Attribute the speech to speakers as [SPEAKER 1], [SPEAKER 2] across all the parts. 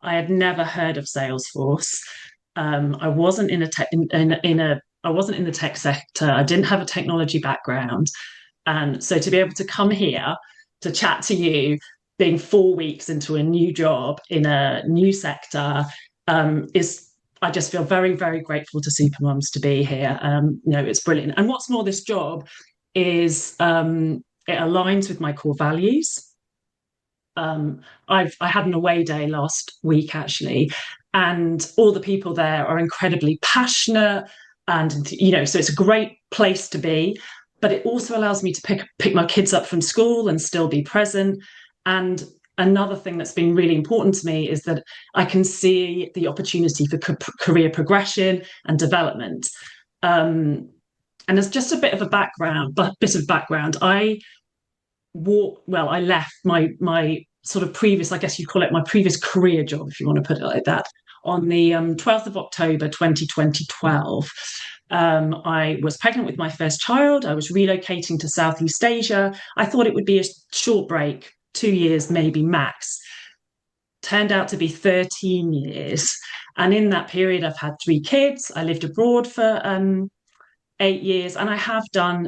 [SPEAKER 1] I had never heard of Salesforce. I wasn't in a tech in a I wasn't in the tech sector. I didn't have a technology background, and so to be able to come here to chat to you, being 4 weeks into a new job in a new sector, is I just feel very, very grateful to Supermums to be here. It's brilliant. And what's more, this job is it aligns with my core values. I had an away day last week actually, and all the people there are incredibly passionate, and so it's a great place to be. But it also allows me to pick my kids up from school and still be present. And another thing that's been really important to me is that I can see the opportunity for career progression and development. And as just a bit of background, I left my sort of previous, I guess you'd call it my previous career job, if you want to put it like that, on the 12th of October 2012. I was pregnant with my first child. I was relocating to Southeast Asia. I thought it would be a short break, 2 years, maybe max. Turned out to be 13 years. And in that period, I've had 3 kids. I lived abroad for 8 years, and I had done,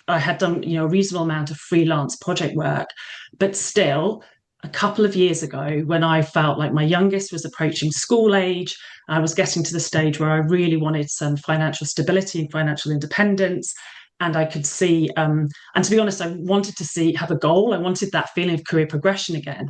[SPEAKER 1] a reasonable amount of freelance project work, but still, a couple of years ago, when I felt like my youngest was approaching school age, I was getting to the stage where I really wanted some financial stability and financial independence. And I could see, and to be honest, I wanted to have a goal. I wanted that feeling of career progression again.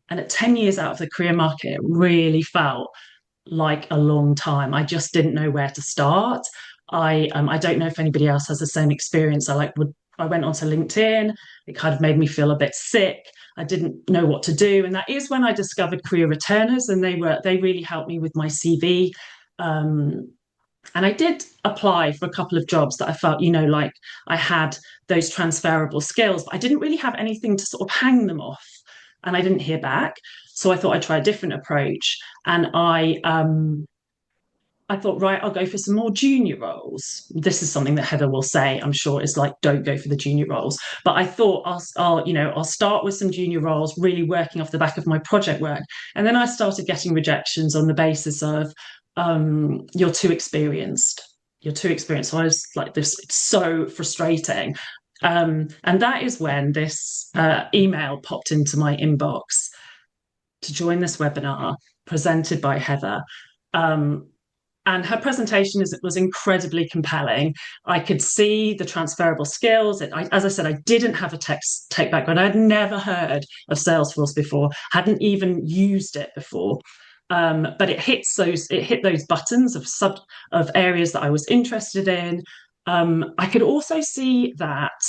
[SPEAKER 1] And at 10 years out of the career market, it really felt like a long time. I just didn't know where to start. I don't know if anybody else has the same experience. I went onto LinkedIn. It kind of made me feel a bit sick. I didn't know what to do, and that is when I discovered career returners, and they really helped me with my CV. And I did apply for a couple of jobs that I felt, like I had those transferable skills, but I didn't really have anything to sort of hang them off, and I didn't hear back. So I thought I'd try a different approach, and I thought, right, I'll go for some more junior roles. This is something that Heather will say, I'm sure, is like, don't go for the junior roles. But I thought I'll start with some junior roles, really working off the back of my project work. And then I started getting rejections on the basis of, you're too experienced. You're too experienced. So I was like, this, it's so frustrating. And that is when this email popped into my inbox to join this webinar presented by Heather. And her presentation was incredibly compelling. I could see the transferable skills. As I said, I didn't have a tech background. I'd never heard of Salesforce before, hadn't even used it before. But it hit those buttons of areas that I was interested in. I could also see that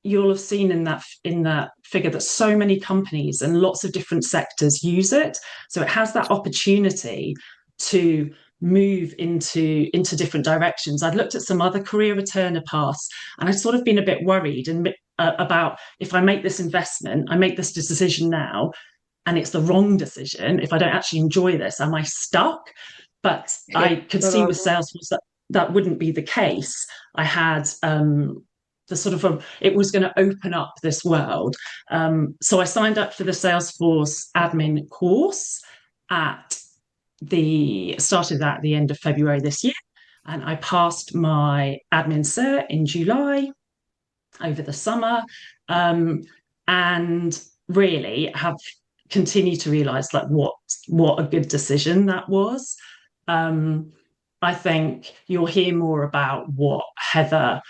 [SPEAKER 1] you'll have seen in that figure that so many companies and lots of different sectors use it. So it has that opportunity to move into different directions. I'd looked at some other career returner paths, and I'd sort of been a bit worried about, if I make this investment, I make this decision now, and it's the wrong decision. If I don't actually enjoy this, am I stuck? But I could see with Salesforce that wouldn't be the case. I had it was going to open up this world. So I signed up for the Salesforce Admin course started at the end of February this year, and I passed my admin cert in July over the summer, and really have continued to realize like what a good decision that was. I think you'll hear more about what Heather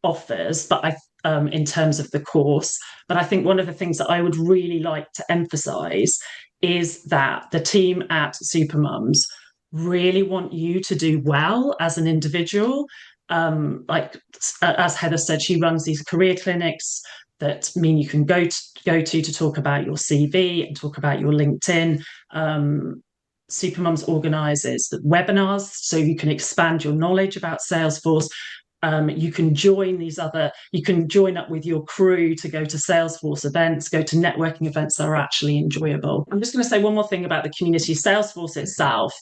[SPEAKER 1] offers, but in terms of the course. But I think one of the things that I would really like to emphasize is that the team at Supermums really want you to do well as an individual. As Heather said, she runs these career clinics that mean you can go to talk about your CV and talk about your LinkedIn. Supermums organises the webinars so you can expand your knowledge about Salesforce. You can join up with your crew to go to Salesforce events, go to networking events that are actually enjoyable. I'm just going to say one more thing about the community. Salesforce itself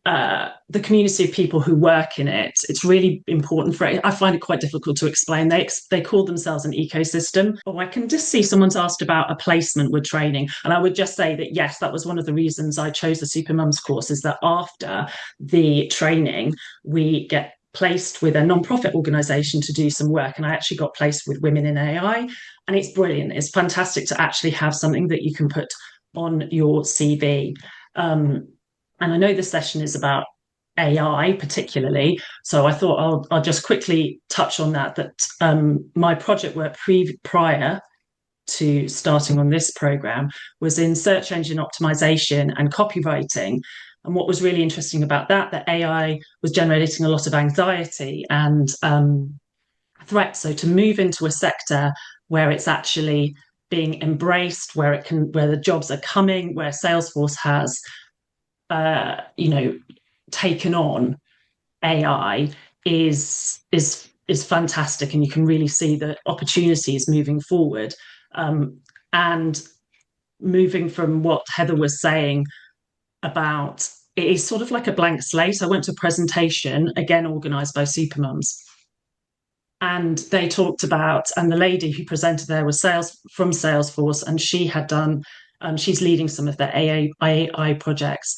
[SPEAKER 1] the community of people who work in it. It's really important for it. I find it quite difficult to explain. They call themselves an ecosystem. Oh, I can just see someone's asked about a placement with training. And I would just say that, yes, that was one of the reasons I chose the Supermums course, is that after the training, we get placed with a non-profit organization to do some work. And I actually got placed with Women in AI. And it's brilliant. It's fantastic to actually have something that you can put on your CV. And I know this session is about AI particularly, so I thought I'll just quickly touch on that. My project work prior to starting on this program was in search engine optimization and copywriting. And what was really interesting about that AI was generating a lot of anxiety and threats. So to move into a sector where it's actually being embraced, where the jobs are coming, where Salesforce has taken on AI is fantastic, and you can really see the opportunities moving forward. And moving from what Heather was saying about, it is sort of like a blank slate. I went to a presentation, again organised by Supermums, and they talked about, and the lady who presented there was from Salesforce, and she had done, she's leading some of their AI projects.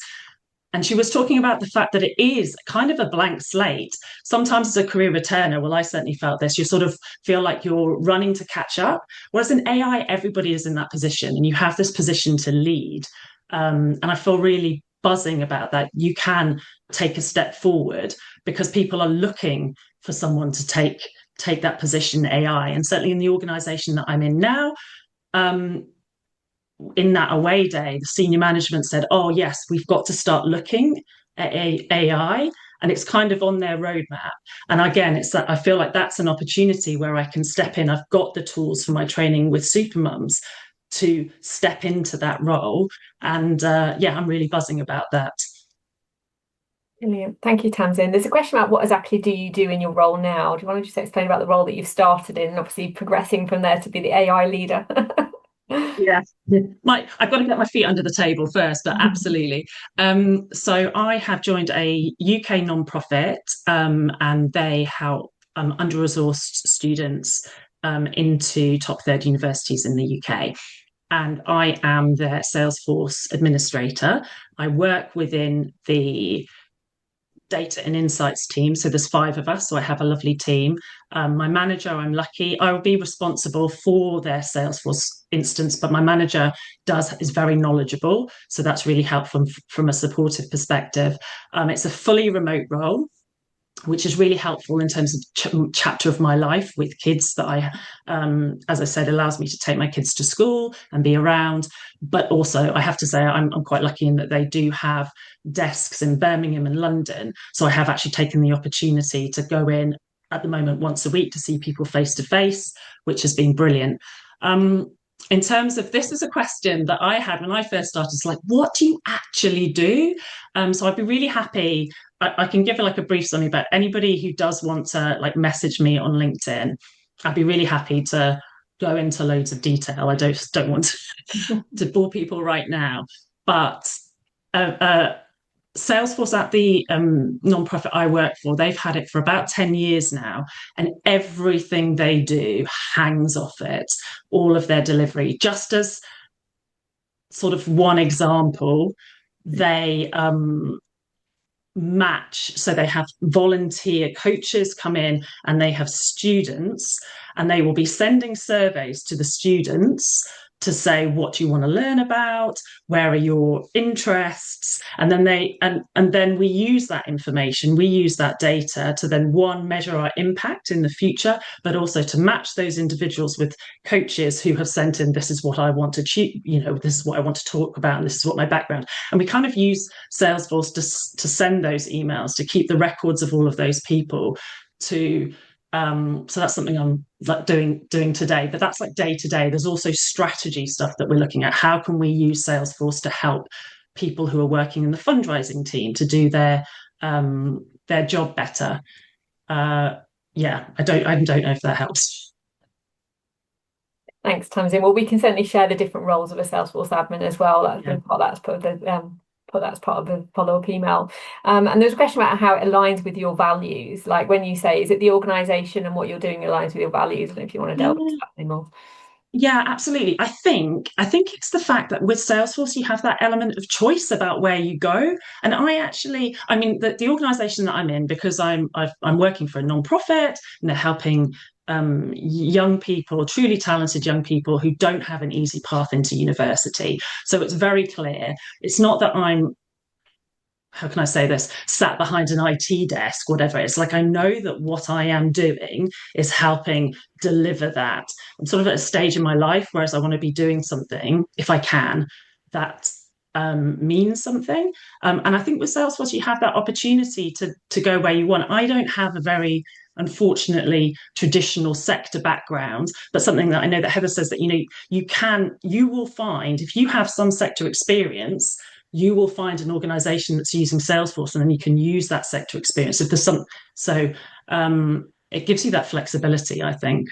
[SPEAKER 1] And she was talking about the fact that it is kind of a blank slate. Sometimes as a career returner, well, I certainly felt this, you sort of feel like you're running to catch up. Whereas in AI, everybody is in that position and you have this position to lead. And I feel really buzzing about that. You can take a step forward because people are looking for someone to take that position in AI. And certainly in the organization that I'm in now, in that away day, the senior management said, oh, yes, we've got to start looking at AI. And it's kind of on their roadmap. And again, it's that I feel like that's an opportunity where I can step in. I've got the tools for my training with Supermums to step into that role. And I'm really buzzing about that.
[SPEAKER 2] Brilliant. Thank you, Tamsin. There's a question about what exactly do you do in your role now? Do you want to just explain about the role that you've started in and obviously progressing from there to be the AI leader?
[SPEAKER 1] Yeah, I've got to get my feet under the table first, but absolutely. So I have joined a UK non-profit, and they help under-resourced students into top third universities in the UK. And I am their Salesforce Administrator. I work within the data and insights team. So there's 5 of us. So I have a lovely team. My manager, I'm lucky. I will be responsible for their Salesforce instance, but my manager is very knowledgeable. So that's really helpful from a supportive perspective. It's a fully remote role, which is really helpful in terms of chapter of my life with kids that as I said, allows me to take my kids to school and be around. But also, I have to say, I'm quite lucky in that they do have desks in Birmingham and London. So I have actually taken the opportunity to go in at the moment once a week to see people face to face, which has been brilliant. In terms of, this is a question that I had when I first started. It's like, what do you actually do? So I'd be really happy. I can give like a brief summary, but anybody who does want to like message me on LinkedIn, I'd be really happy to go into loads of detail. I don't want to bore people right now, but Salesforce, at the nonprofit I work for, they've had it for about 10 years now, and everything they do hangs off it, all of their delivery. Just as sort of one example, they match, so they have volunteer coaches come in and they have students, and they will be sending surveys to the students to say, what do you want to learn about, where are your interests, and then then we use that information, we use that data to then measure our impact in the future, but also to match those individuals with coaches who have sent in, this is what I want to achieve, this is what I want to talk about, and this is what my background. And we kind of use Salesforce to send those emails, to keep the records of all of those people, to so that's something I'm like doing today, but that's like day to day. There's also strategy stuff that we're looking at. How can we use Salesforce to help people who are working in the fundraising team to do their job better? I don't know if that helps.
[SPEAKER 2] Thanks, Tamsin. Well, we can certainly share the different roles of a Salesforce admin as well. That's been part of put that as part of the follow-up email. And there's a question about how it aligns with your values. Like when you say, is it the organization and what you're doing aligns with your values? And if you want to delve into
[SPEAKER 1] Yeah.
[SPEAKER 2] that anymore.
[SPEAKER 1] Yeah, absolutely. I think it's the fact that with Salesforce you have that element of choice about where you go. And I mean, the organisation that I'm in, because I'm working for a non-profit and they're helping young people, truly talented young people who don't have an easy path into university. So it's very clear. It's not that I'm, how can I say this, sat behind an IT desk, whatever. It's like I know that what I am doing is helping deliver that. I'm sort of at a stage in my life, whereas I want to be doing something, if I can, that means something. And I think with Salesforce, you have that opportunity to go where you want. I don't have a very, unfortunately, traditional sector background, but something that I know that Heather says that, you will find if you have some sector experience, you will find an organization that's using Salesforce, and then you can use that sector experience if there's some. So it gives you that flexibility, I think.